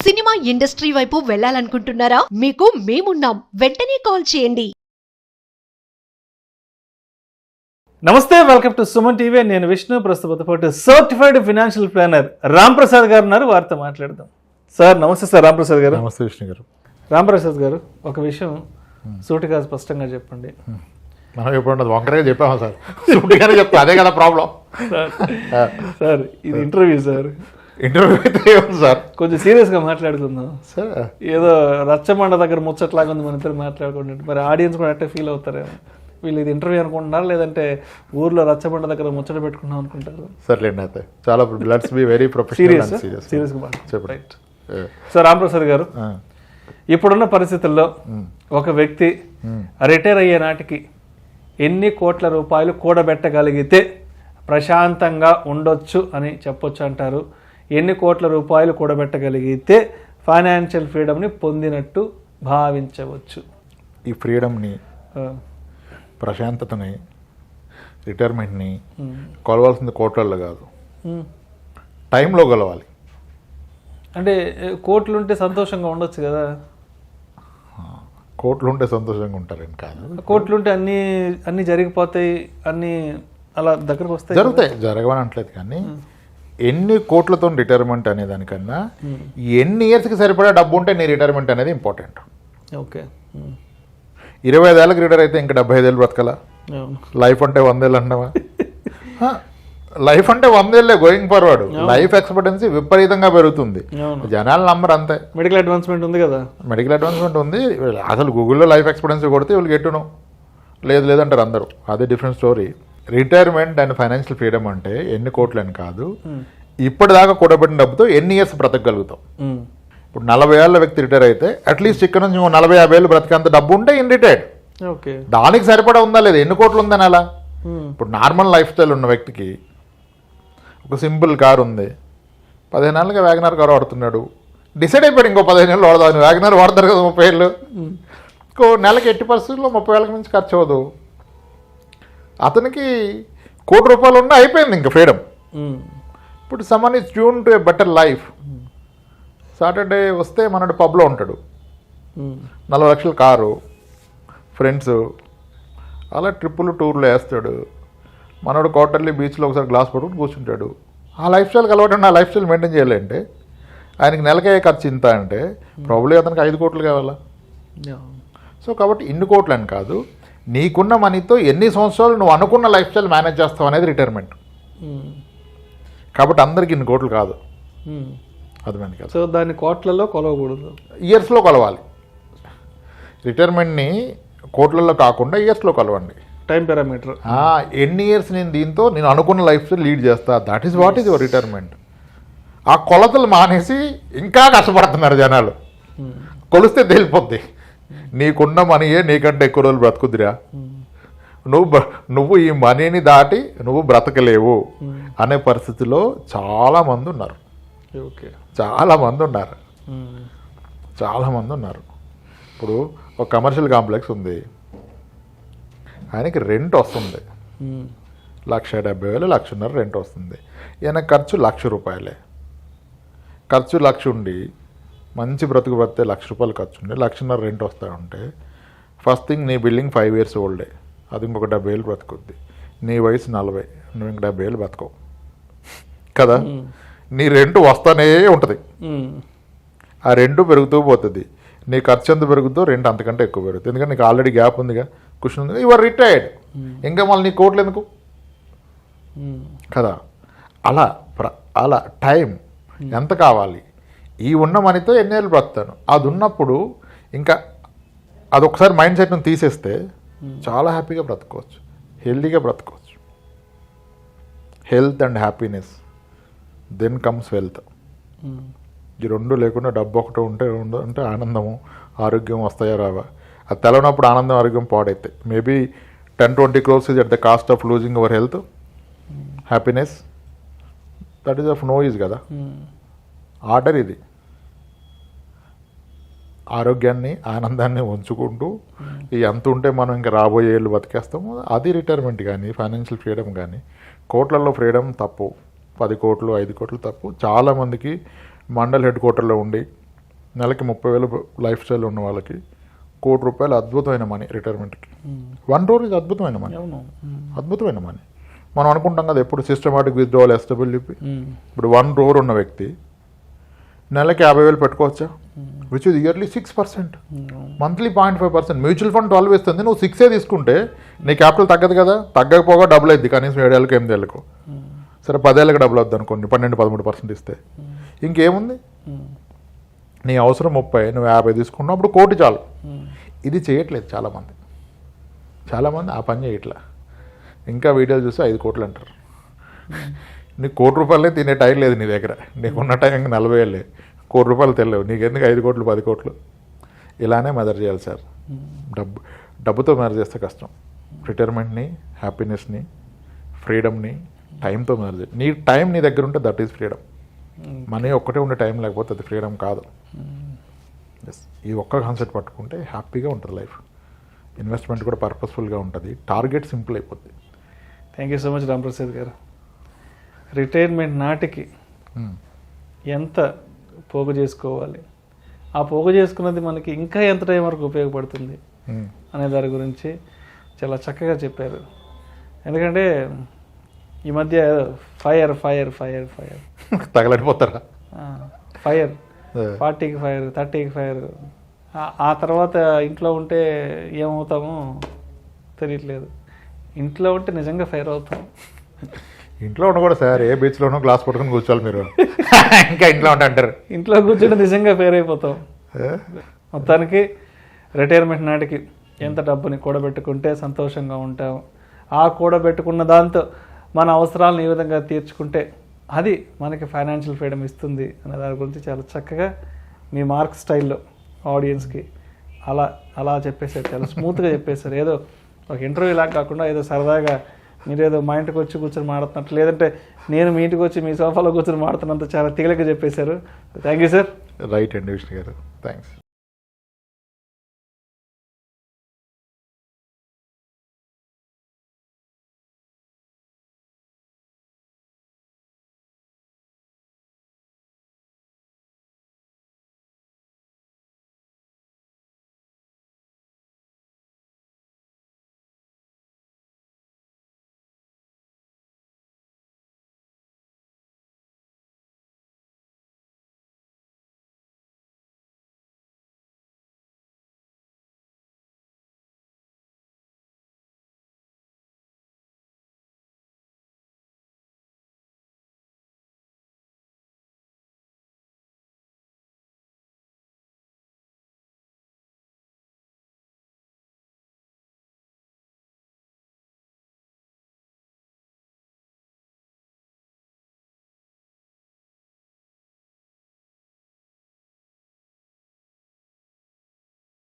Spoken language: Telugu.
సినిమా ఇండస్ట్రీ వైపు వెళ్ళాలనుకుంటున్నారా? మీకు మేమున్నాం. వెంటనే కాల్ చేయండి. నమస్తే, వెల్కమ్ టు సుమన్ టీవీ. నేను విష్ణు. ప్రస్తుతం పాటు certified financial planner Ram Prasad గారు ఉన్నారు. వారితో మాట్లాడదాం. సార్ నమస్తే. సార్ రామ్ ప్రసాద్ గారు. నమస్తే విష్ణు గారు. రామ్ ప్రసాద్ గారు, ఒక విషయం సూటిగా స్పష్టంగా చెప్పండి. మనం ఎప్పుడు వంకరగా చెప్పామా సార్? సూటిగానే చెప్తా, అదే కదా ప్రాబ్లం. సార్ ఇది ఇంటర్వ్యూ సార్. ఇంటర్వ్యూ అయితే ఏముంది సార్, కొంచెం సీరియస్గా మాట్లాడుకుందాం సార్. ఏదో రచ్చమండ దగ్గర ముచ్చట్లాగా ఉంది, మన ఇద్దరు మాట్లాడుకుంటే మరి ఆడియన్స్ కూడా అట్టే ఫీల్ అవుతారేమో. వీళ్ళు ఇది ఇంటర్వ్యూ అనుకుంటున్నారు, లేదంటే ఊర్లో రచ్చబండ దగ్గర ముచ్చట పెట్టుకున్నాం అనుకుంటారు. సర్లేండి, అయితే చాలా లెట్స్ బి వెరీ ప్రొఫెషనల్. సీరియస్గా రైట్. సార్ రాంప్రసాద్ గారు, ఇప్పుడున్న పరిస్థితుల్లో ఒక వ్యక్తి రిటైర్ అయ్యే నాటికి ఎన్ని కోట్ల రూపాయలు కూడబెట్టగలిగితే ప్రశాంతంగా ఉండొచ్చు అని చెప్పొచ్చు అంటారు? ఎన్ని కోట్ల రూపాయలు కూడబెట్టగలిగితే ఫైనాన్షియల్ ఫ్రీడమ్ని పొందినట్టు భావించవచ్చు? ఈ ఫ్రీడమ్ని, ప్రశాంతతని, రిటైర్మెంట్ని కొలవాల్సింది కోట్లల్లో కాదు, టైంలో కొలవాలి. అంటే కోట్లుంటే సంతోషంగా ఉండొచ్చు కదా? కోట్లుంటే సంతోషంగా ఉంటారని కాదు. కోట్లుంటే అన్నీ జరిగిపోతాయి, అన్నీ అలా దగ్గరకు వస్తాయి. జరుగుతాయి, జరగవని అనట్లేదు. కానీ ఎన్ని కోట్లతో రిటైర్మెంట్ అనే దానికన్నా ఎన్ని ఇయర్స్కి సరిపడా డబ్బు ఉంటే నీ రిటైర్మెంట్ అనేది ఇంపార్టెంట్. ఓకే. 25 ఏళ్ళకి రిటైర్ అయితే ఇంకా 75 ఏళ్ళు బ్రతకాల? లైఫ్ అంటే 100 ఏళ్ళు అంటావా? లైఫ్ అంటే 100 ఏళ్ళే గోయింగ్ ఫార్వర్డ్. లైఫ్ ఎక్స్పెక్టెన్సీ విపరీతంగా పెరుగుతుంది. జనాల నంబర్ అంతే. మెడికల్ అడ్వాన్స్మెంట్ ఉంది కదా? మెడికల్ అడ్వాన్స్మెంట్ ఉంది. అసలు గూగుల్లో లైఫ్ ఎక్స్పెక్టెన్సీ కొడితే వీళ్ళు గెట్టును లేదంటారు అందరూ. అదే different story. Retirement and financial freedom అంటే ఎన్ని కోట్లు అని కాదు, ఇప్పటిదాకా కూడబెట్టిన డబ్బుతో ఎన్ని ఇయర్స్ బ్రతకగలుగుతాం. ఇప్పుడు 40 ఏళ్ళ వ్యక్తి రిటైర్ అయితే అట్లీస్ట్ ఇక్కడ నుంచి 40-50 ఏళ్ళు బ్రతికేంత డబ్బు ఉంటే ఇన్ రిటైర్డ్. ఓకే. దానికి సరిపడా ఉందా లేదా, ఎన్ని కోట్లు ఉందని అలా. ఇప్పుడు నార్మల్ లైఫ్ స్టైల్ ఉన్న వ్యక్తికి ఒక సింపుల్ కారు ఉంది, 15 ఏళ్ళగా వ్యాగనర్ కారు వాడుతున్నాడు. డిసైడ్ అయిపోయాడు ఇంకో 15 ఏళ్ళు వాడదాం. వ్యాగనర్ వాడతారు కదా 30 ఏళ్ళు. ఇంకో నెలకి 80% 30 ఏళ్ళకి నుంచి ఖర్చు అవ్వదు. అతనికి ₹1,00,00,000 ఉన్నా అయిపోయింది ఇంకా ఫ్రీడమ్. ఇప్పుడు someone is tune to A better life. Saturday వస్తే మనడు పబ్లో ఉంటాడు, 40 లక్షల కారు, ఫ్రెండ్స్, అలా ట్రిప్పులు టూర్లు వేస్తాడు. మనోడు క్వార్టర్లీ బీచ్లో ఒకసారి గ్లాస్ పట్టుకుని కూర్చుంటాడు. ఆ లైఫ్ స్టైల్కి అలవాటు, ఆ లైఫ్ స్టైల్ మెయింటైన్ చేయాలంటే ఆయనకి నెలకే ఖర్చు ఇంత అంటే ప్రాబ్లీ అతనికి 5 కోట్లు కావాలా. సో కాబట్టి ఇన్ని కోట్లు అని కాదు, నీకున్న మనీతో ఎన్ని సంవత్సరాలు నువ్వు అనుకున్న లైఫ్ స్టైల్ మేనేజ్ చేస్తావు అనేది రిటైర్మెంట్. కాబట్టి అందరికి ఇన్ని కోట్లు కాదు, అర్థమైంది కదా? సో దాన్ని కోట్లలో కొలవకూడదు, ఇయర్స్లో కొలవాలి. రిటైర్మెంట్ని కోట్లలో కాకుండా ఇయర్స్లో కొలవండి. Time parameter. ఎన్ని ఇయర్స్ నేను దీంతో నేను అనుకున్న లైఫ్ స్టైల్ లీడ్ చేస్తా, that is what is your retirement. ఆ కొలతలు మానేసి ఇంకా కష్టపడుతున్నారు జనాలు. కొలిస్తే తేలిపోద్ది, నీకున్న మనీయే నీకంటే ఎక్కువ రోజులు బ్రతుకుద్దిరా, నువ్వు ఈ మనీని దాటి నువ్వు బ్రతకలేవు అనే పరిస్థితిలో చాలామంది ఉన్నారు. చాలామంది ఉన్నారు. ఇప్పుడు ఒక కమర్షియల్ కాంప్లెక్స్ ఉంది, ఆయనకి రెంట్ వస్తుంది, 1,70,000 1,50,000 రెంట్ వస్తుంది. ఈయన ఖర్చు ₹1,00,000. ఖర్చు 1,00,000 ఉండి మంచి బ్రతుకు బ్రతితే ₹1,00,000 ఖర్చు ఉండి 1,50,000 రెంట్ వస్తూ ఉంటే, ఫస్ట్ థింగ్ నీ బిల్డింగ్ 5 years ఓల్డే, అది ఇంకొక 70 ఏళ్ళు బ్రతుకుద్ది. నీ వయసు 40, నువ్వు ఇంక 70 ఏళ్ళు బ్రతకవు కదా. నీ రెంట్ వస్తూనే ఉంటుంది, ఆ రెంటు పెరుగుతూ పోతుంది. నీ ఖర్చు ఎంత పెరుగుతుందో రెంట్ అంతకంటే ఎక్కువ పెరుగుతుంది. ఎందుకంటే నీకు ఆల్రెడీ గ్యాప్ ఉందిగా, క్వశ్చన్ ఉంది, యువర్ రిటైర్డ్, ఇంకా మళ్ళీ నీ కోట్లు ఎందుకు కదా. అలా టైం ఎంత కావాలి, ఈ ఉన్న మనీతో ఎన్నేళ్ళు బ్రతుకుతాను, అది ఉన్నప్పుడు ఇంకా అదొకసారి మైండ్ సెట్ను తీసేస్తే చాలా హ్యాపీగా బ్రతుకోవచ్చు, హెల్తీగా బ్రతుకోవచ్చు. Health and happiness, then comes wealth. ఈ రెండు లేకుండా డబ్బు ఒకటి ఉంటే ఆనందము ఆరోగ్యం వస్తాయా రావా, అది తెలవనప్పుడు ఆనందం ఆరోగ్యం పాడైతే. Maybe 10-20 crores is at the cost of losing our health, happiness, that is of no use కదా. ఆర్డర్ ఇది. ఆరోగ్యాన్ని ఆనందాన్ని ఉంచుకుంటూ ఈ ఎంత ఉంటే మనం ఇంకా రాబోయే ఏళ్ళు బతికేస్తాము, అది రిటైర్మెంట్. కానీ ఫైనాన్షియల్ ఫ్రీడమ్ కానీ, కోట్లలో ఫ్రీడమ్ తప్పు, 10 కోట్లు 5 కోట్లు తప్పు. చాలామందికి మండల్ హెడ్ క్వార్టర్లో ఉండి నెలకి 30,000 లైఫ్ స్టైల్ ఉన్న వాళ్ళకి ₹1,00,00,000 అద్భుతమైన మనీ రిటైర్మెంట్కి. 1 crore ఇది అద్భుతమైన మనీ, అవును. అద్భుతమైన మనీ. మనం అనుకుంటాం కదా ఎప్పుడు సిస్టమాటిక్ విత్డ్రావల్ ఎస్డబ్ల్యూపీ. ఇప్పుడు 1 crore ఉన్న వ్యక్తి నెలకి 50,000 పెట్టుకోవచ్చా, which is yearly 6%, monthly 0.5%. Mutual fund 12 ఇస్తుంది, నువ్వు 6 తీసుకుంటే నీ క్యాపిటల్ తగ్గదు కదా, తగ్గకపోగా డబుల్ అయింది కనీసం 7 ఏళ్ళకి 8 ఏళ్ళకు. సరే 10 ఏళ్ళకి డబుల్ అవుద్ది అనుకోండి, 12-13% ఇస్తే ఇంకేముంది. నీ అవసరం 30, నువ్వు 50 తీసుకున్నావు, అప్పుడు 1 కోటి చాలు. ఇది చేయట్లేదు చాలామంది. ఆ పని చేయట్లా. ఇంకా వీడియోలు చూస్తే 5 కోట్లు అంటారు. నీకు ₹1,00,00,000 తినే టైం లేదు నీ దగ్గర, నీకున్న టైం 40 ఏళ్ళే. ₹1,00,00,000 తెలియవు నీకు, ఎందుకు 5 కోట్లు 10 కోట్లు. ఇలానే మెజర్ చేయాలి సార్. డబ్బుతో మెజర్ చేస్తే కష్టం. రిటైర్మెంట్ని, హ్యాపీనెస్ని, ఫ్రీడమ్ని టైంతో మెజర్ చేయాలి. నీ టైం నీ దగ్గర ఉంటే దట్ ఈజ్ ఫ్రీడమ్. మనీ ఒక్కటే ఉండే టైం లేకపోతే అది ఫ్రీడమ్ కాదు. ఎస్, ఈ ఒక్క కాన్సెప్ట్ పట్టుకుంటే హ్యాపీగా ఉంటుంది లైఫ్. ఇన్వెస్ట్మెంట్ కూడా పర్పస్ఫుల్గా ఉంటుంది, టార్గెట్ సింపుల్ అయిపోద్ది. Thank you so much Ramprasad గారు. రిటైర్మెంట్ నాటికి ఎంత పోగు చేసుకోవాలి, ఆ పోగు చేసుకున్నది మనకి ఇంకా ఎంత టైం వరకు ఉపయోగపడుతుంది అనే దాని గురించి చాలా చక్కగా చెప్పారు. ఎందుకంటే ఈ మధ్య ఫైర్ తగలడిపోతారా, ఫైర్ 40కి ఫైర్, 30కి ఫైర్. ఆ తర్వాత ఇంట్లో ఉంటే ఏమవుతామో తెలియట్లేదు. ఇంట్లో ఉంటే నిజంగా ఫైర్ అవుతాం. ఇంట్లో ఉండకూడదు సార్, ఏ బీచ్లోనో గ్లాస్ పట్టుకుని కూర్చోవాలి మీరు. ఇంకా ఇంట్లో ఉంటే అంటారు, ఇంట్లో కూర్చొని నిజంగా ఫైర్ అయిపోతాం. మొత్తానికి రిటైర్మెంట్ నాటికి ఎంత డబ్బుని కూడబెట్టుకుంటే సంతోషంగా ఉంటాం, ఆ కూడబెట్టుకున్న దాంతో మన అవసరాలను ఈ విధంగా తీర్చుకుంటే అది మనకి ఫైనాన్షియల్ ఫ్రీడమ్ ఇస్తుంది అనే దాని గురించి చాలా చక్కగా మీ మార్క్ స్టైల్లో ఆడియన్స్కి అలా చెప్పేశారు. చాలా స్మూత్గా చెప్పేశారు. ఏదో ఒక ఇంటర్వ్యూ లాగా కాకుండా ఏదో సరదాగా మీరేదో మా ఇంటికి వచ్చి కూర్చొని మాడుతున్నట్టు, లేదంటే నేను మీ ఇంటికి వచ్చి మీ సోఫాలో కూర్చొని మాడుతున్నంత చాలా తేలికగా చెప్పేశారు. Thank you sir. రైట్ అండి విష్ణు గారు, థ్యాంక్స్.